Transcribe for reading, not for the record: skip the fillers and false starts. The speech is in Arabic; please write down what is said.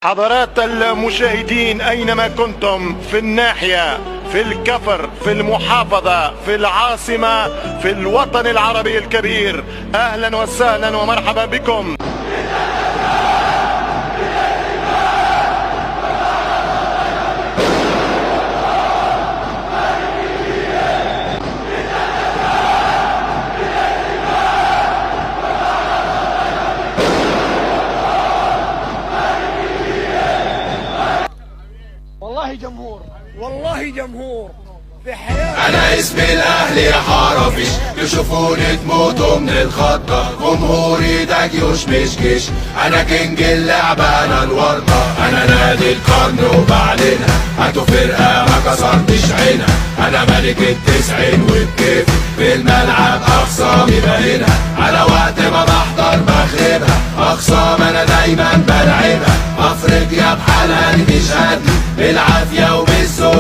حضرات المشاهدين أينما كنتم في الناحية، في الكفر، في المحافظة، في العاصمة، في الوطن العربي الكبير، أهلا وسهلا ومرحبا بكم. والله جمهور، والله جمهور في حياتي. انا اسمي الاهلي يا حرفيش، يشوفوني تموتوا من الخطة. جمهوري ده جيوش مش جيش، انا كينج اللعبة انا الورطة. انا نادي القرن وبعلنها، هاتوا فرقة ما كسرتش عينها. انا ملك ال90 وبكيف في الملعب اخصامي باينها. على وقت ما بحضر بخربها، اخصام انا دايما بلعبها. افريقيا بحالها دي تشهد بالعافية